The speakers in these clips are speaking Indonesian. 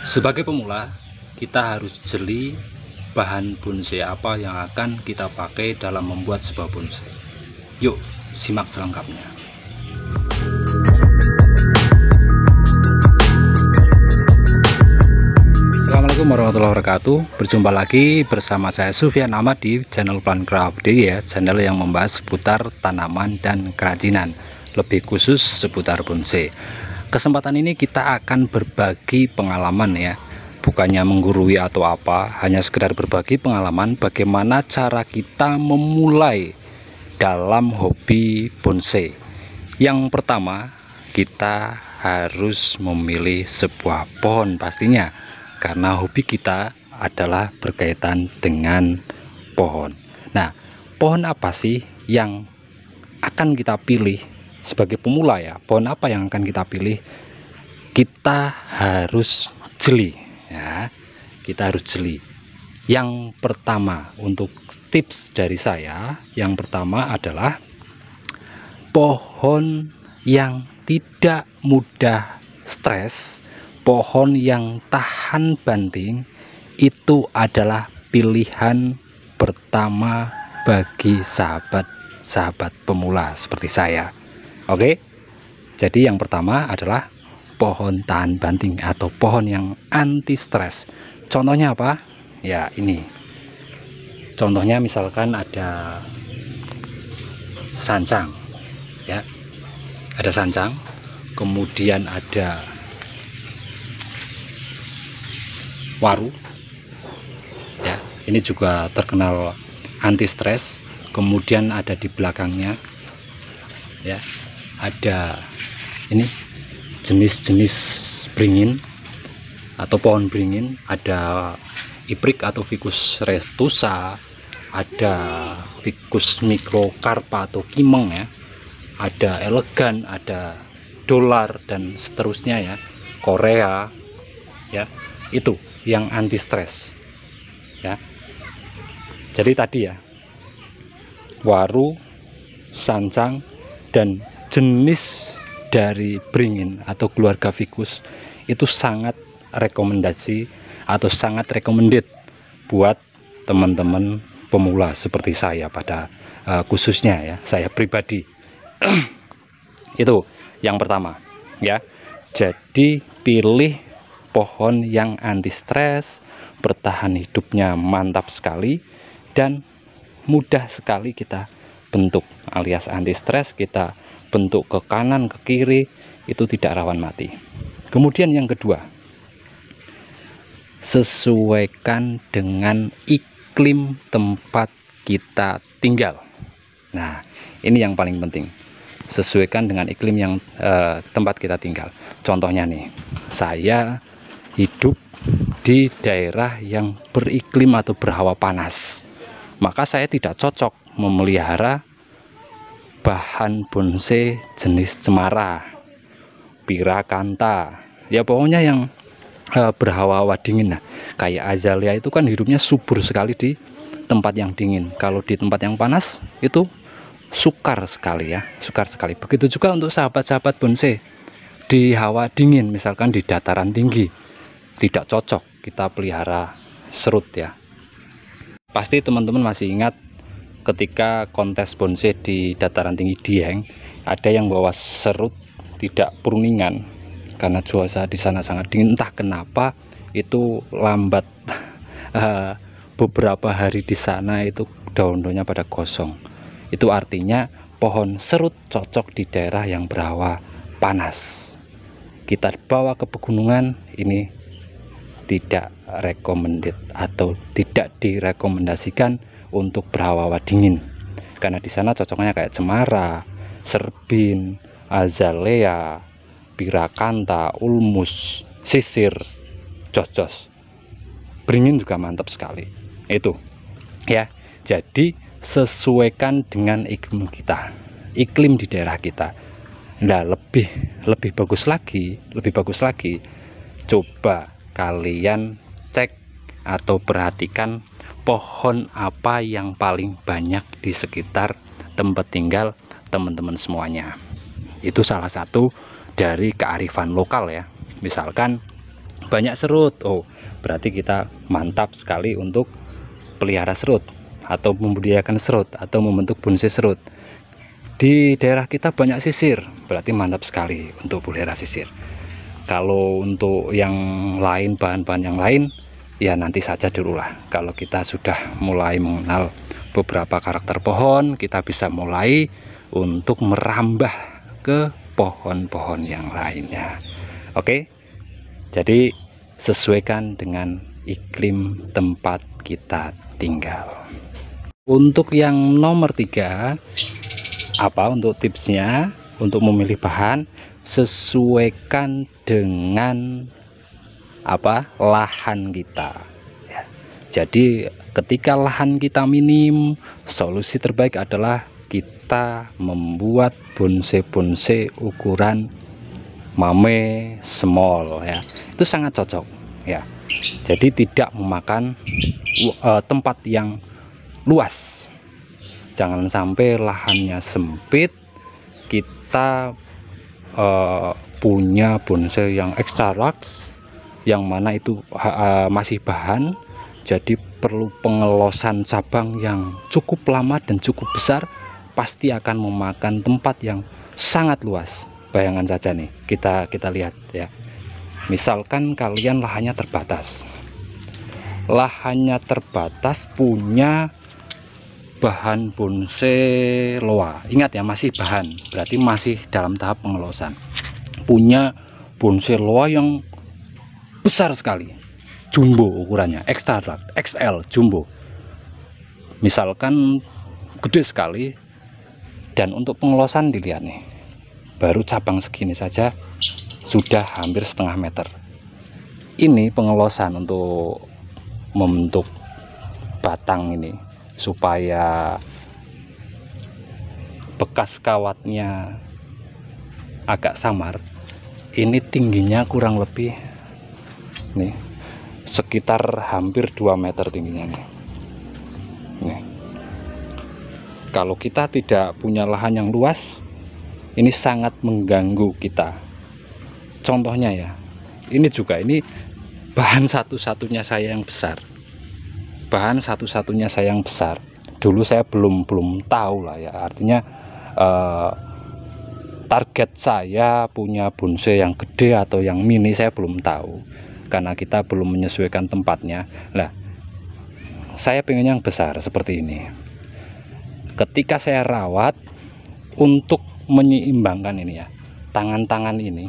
Sebagai pemula, kita harus jeli bahan bonsai apa yang akan kita pakai dalam membuat sebuah bonsai. Yuk, simak selengkapnya. Assalamualaikum warahmatullahi wabarakatuh. Berjumpa lagi bersama saya Sufyan Ahmad di channel Plancraft ya, channel yang membahas seputar tanaman dan kerajinan, lebih khusus seputar bonsai. Kesempatan ini kita akan berbagi pengalaman ya, bukannya menggurui atau apa, hanya sekedar berbagi pengalaman bagaimana cara kita memulai dalam hobi bonsai. Yang pertama, kita harus memilih sebuah pohon pastinya, karena hobi kita adalah berkaitan dengan pohon. Nah, pohon apa sih yang akan kita pilih sebagai pemula ya? Pohon apa yang akan kita pilih? Kita harus jeli ya, kita harus jeli. Yang pertama, untuk tips dari saya, yang pertama adalah pohon yang tidak mudah stres, pohon yang tahan banting, itu adalah pilihan pertama bagi sahabat pemula seperti saya. Oke, jadi yang pertama adalah pohon tahan banting atau pohon yang anti stres. Contohnya apa? Ya ini. Contohnya misalkan ada sancang, ya, ada sancang, kemudian ada waru, ya, ini juga terkenal anti stres. Kemudian ada di belakangnya, ya, ada ini jenis-jenis beringin atau pohon beringin, ada iprik atau ficus retusa, ada ficus microcarpa atau kimeng ya, ada elegan, ada dolar dan seterusnya ya, Korea ya, itu yang anti stres ya. Jadi tadi ya, waru, sancang, dan jenis dari beringin atau keluarga ficus itu sangat rekomendasi atau sangat recommended buat teman-teman pemula seperti saya pada khususnya ya, saya pribadi. Itu yang pertama ya. Jadi pilih pohon yang anti stres, bertahan hidupnya mantap sekali, dan mudah sekali kita bentuk, alias anti stres, kita bentuk ke kanan ke kiri, itu tidak rawan mati. Kemudian yang kedua, sesuaikan dengan iklim tempat kita tinggal. Nah, ini yang paling penting, sesuaikan dengan iklim yang tempat kita tinggal. Contohnya nih, saya hidup di daerah yang beriklim atau berhawa panas, maka saya tidak cocok memelihara bahan bonsai jenis cemara, pirakanta, ya pokoknya yang berhawa-hawa dingin. Nah, kayak azalea itu kan hidupnya subur sekali di tempat yang dingin. Kalau di tempat yang panas itu sukar sekali ya, sukar sekali. Begitu juga untuk sahabat-sahabat bonsai di hawa dingin, misalkan di dataran tinggi, tidak cocok kita pelihara serut ya. Pasti teman-teman masih ingat ketika kontes bonsai di dataran tinggi Dieng, ada yang bawa serut tidak pruningan karena cuaca di sana sangat dingin. Entah kenapa itu lambat beberapa hari di sana itu daun-daunnya pada gosong. Itu artinya pohon serut cocok di daerah yang berhawa panas. Kita bawa ke pegunungan, ini tidak recommended atau tidak direkomendasikan untuk berhawa-hawa dingin, karena di sana cocoknya kayak cemara, serbin, azalea, pirakanta, ulmus, sisir, jos-jos, beringin juga mantap sekali. Itu ya. Jadi sesuaikan dengan iklim kita, iklim di daerah kita. Nah, lebih bagus lagi, coba kalian cek atau perhatikan pohon apa yang paling banyak di sekitar tempat tinggal teman-teman semuanya. Itu salah satu dari kearifan lokal ya. Misalkan banyak serut. Oh, berarti kita mantap sekali untuk pelihara serut atau membudidayakan serut atau membentuk bonsai serut. Di daerah kita banyak sisir, berarti mantap sekali untuk pelihara sisir. Kalau untuk yang lain, bahan-bahan yang lain, ya nanti saja dulu lah. Kalau kita sudah mulai mengenal beberapa karakter pohon, kita bisa mulai untuk merambah ke pohon-pohon yang lainnya. Oke, jadi sesuaikan dengan iklim tempat kita tinggal. Untuk yang nomor 3, apa untuk tipsnya untuk memilih bahan? Sesuaikan dengan lahan kita ya. Jadi ketika lahan kita minim, solusi terbaik adalah kita membuat bonsai ukuran mame small ya. Itu sangat cocok ya. Jadi tidak memakan tempat yang luas. Jangan sampai lahannya sempit, kita punya bonsai yang extra large, yang mana itu masih bahan, jadi perlu pengelosan cabang yang cukup lama dan cukup besar, pasti akan memakan tempat yang sangat luas. Bayangan saja nih, kita lihat ya. Misalkan kalian lahannya terbatas, punya bahan bonsai loa, ingat ya, masih bahan, berarti masih dalam tahap pengelosan. Punya bonsai loa yang besar sekali, jumbo ukurannya, extra large, XL jumbo, misalkan gede sekali, dan untuk pengelosan dilihat nih, baru cabang segini saja sudah hampir setengah meter. Ini pengelosan untuk membentuk batang ini supaya bekas kawatnya agak samar. Ini tingginya kurang lebih nih sekitar hampir 2 meter tingginya nih. Kalau kita tidak punya lahan yang luas, ini sangat mengganggu kita. Contohnya ya, ini bahan satu-satunya saya yang besar. Dulu saya belum tahu lah ya, artinya target saya punya bonsai yang gede atau yang mini saya belum tahu, karena kita belum menyesuaikan tempatnya. Lah, saya pengen yang besar seperti ini. Ketika saya rawat untuk menyeimbangkan ini ya, tangan-tangan ini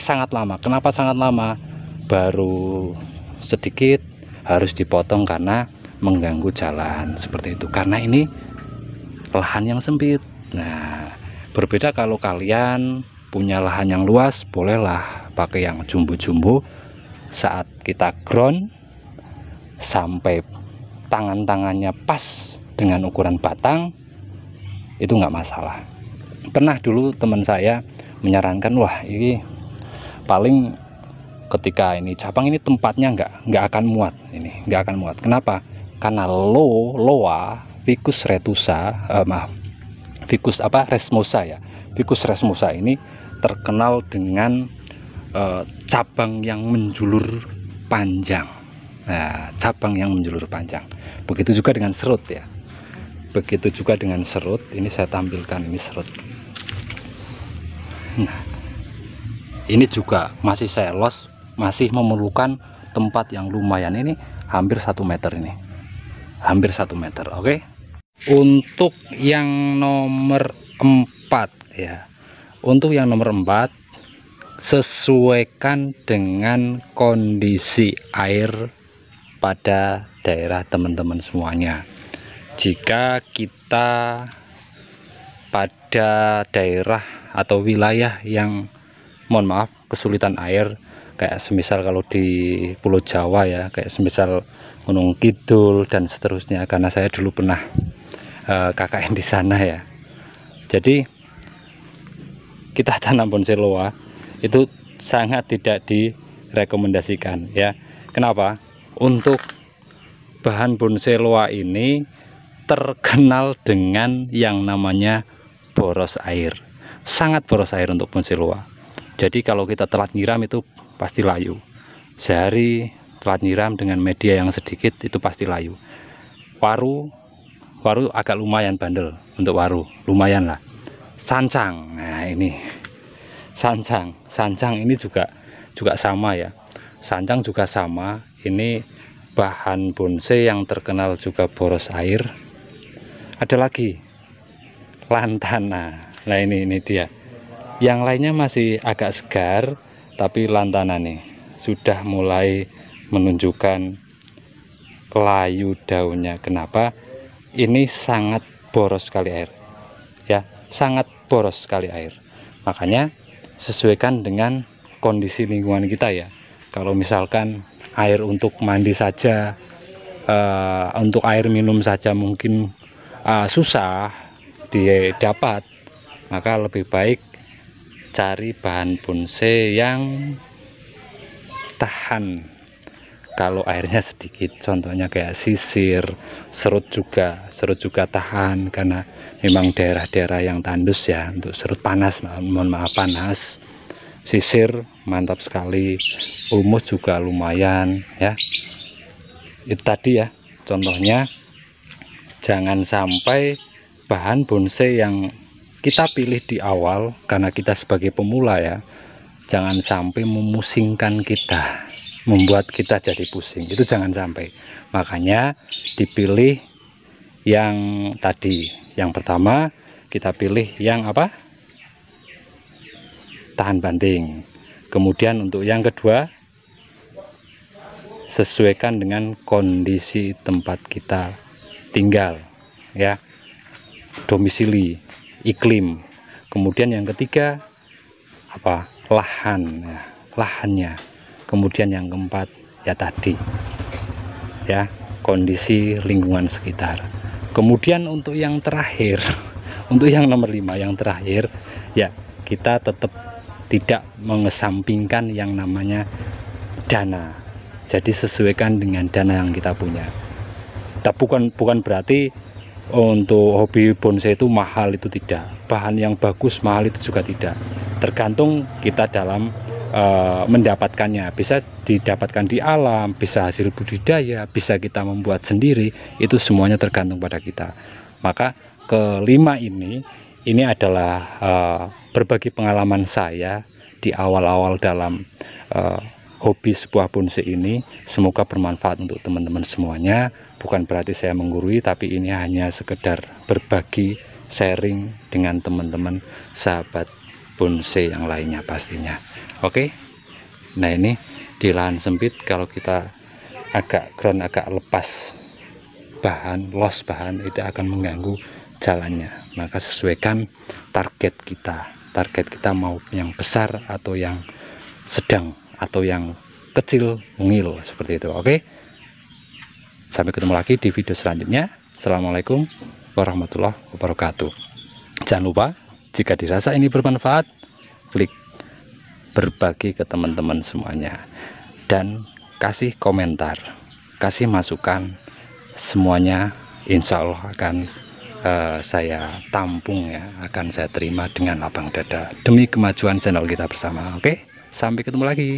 sangat lama. Kenapa sangat lama? Baru sedikit harus dipotong karena mengganggu jalan seperti itu, karena ini lahan yang sempit. Nah, berbeda kalau kalian punya lahan yang luas, bolehlah pakai yang jumbo-jumbo. Saat kita ground sampai tangan-tangannya pas dengan ukuran batang, itu nggak masalah. Pernah dulu teman saya menyarankan, wah ini paling ketika ini cabang ini tempatnya nggak akan muat, nggak akan muat. Kenapa? Karena loa Ficus resmosa ya. Ficus resmosa ini terkenal dengan cabang yang menjulur panjang. Nah, cabang yang menjulur panjang. Begitu juga dengan serut ya. Ini saya tampilkan, ini serut. Nah, ini juga masih saya los, masih memerlukan tempat yang lumayan. Ini hampir 1 meter ini. Hampir 1 meter, oke. Untuk yang nomor 4 ya. Untuk yang nomor 4, sesuaikan dengan kondisi air pada daerah teman-teman semuanya. Jika kita pada daerah atau wilayah yang mohon maaf kesulitan air, kayak semisal kalau di Pulau Jawa ya, kayak semisal Gunung Kidul dan seterusnya, karena saya dulu pernah KKN di sana ya. Jadi kita tanam bonsai loa itu sangat tidak direkomendasikan ya. Kenapa? Untuk bahan bonsai loa ini terkenal dengan yang namanya boros air, sangat boros air untuk bonsai loa. Jadi kalau kita telat nyiram itu pasti layu. sehari telat nyiram dengan media yang sedikit itu pasti layu. Waru agak lumayan bandel untuk waru, lumayan lah. Sancang, nah ini sancang ini juga sama ya. Sancang juga sama, ini bahan bonsai yang terkenal juga boros air. Ada lagi lantana. Nah ini dia. Yang lainnya masih agak segar, tapi lantana nih sudah mulai menunjukkan layu daunnya. Kenapa? Ini sangat boros sekali air. Ya, sangat boros sekali air. Makanya sesuaikan dengan kondisi lingkungan kita ya. Kalau misalkan air untuk mandi saja, untuk air minum saja mungkin susah didapat, maka lebih baik cari bahan bonsai yang tahan kalau airnya sedikit. Contohnya kayak sisir, serut juga tahan, karena memang daerah-daerah yang tandus ya untuk serut panas, mohon maaf panas. Sisir mantap sekali, ulmus juga lumayan ya. Itu tadi ya contohnya. Jangan sampai bahan bonsai yang kita pilih di awal, karena kita sebagai pemula ya, jangan sampai memusingkan kita, membuat kita jadi pusing. Itu jangan sampai. Makanya dipilih yang tadi. Yang pertama kita pilih yang apa? Tahan banting. Kemudian untuk yang kedua, sesuaikan dengan kondisi tempat kita tinggal ya, domisili, iklim. Kemudian yang ketiga apa? Lahan ya, lahannya. Kemudian yang keempat ya tadi ya, kondisi lingkungan sekitar. Kemudian untuk yang terakhir, untuk yang nomor 5 yang terakhir ya, kita tetap tidak mengesampingkan yang namanya dana. Jadi sesuaikan dengan dana yang kita punya. Bukan berarti untuk hobi bonsai itu mahal, itu tidak. Bahan yang bagus mahal itu juga tidak. Tergantung kita dalam mendapatkannya. Bisa didapatkan di alam, bisa hasil budidaya, bisa kita membuat sendiri. Itu semuanya tergantung pada kita. Maka kelima ini adalah berbagi pengalaman saya di awal-awal dalam hobi sebuah bonsai ini. Semoga bermanfaat untuk teman-teman semuanya. Bukan berarti saya menggurui, tapi ini hanya sekedar berbagi, sharing dengan teman-teman sahabat bonsai yang lainnya pastinya. Oke. Nah ini di lahan sempit, kalau kita agak lepas bahan, los bahan, itu akan mengganggu jalannya. Maka sesuaikan target kita mau yang besar atau yang sedang atau yang kecil mungil, seperti itu. Oke, sampai ketemu lagi di video selanjutnya. Assalamualaikum warahmatullahi wabarakatuh. Jangan lupa jika dirasa ini bermanfaat, klik berbagi ke teman-teman semuanya, dan kasih komentar, kasih masukan, semuanya insya Allah akan saya tampung ya, akan saya terima dengan lapang dada demi kemajuan channel kita bersama. Oke, sampai ketemu lagi.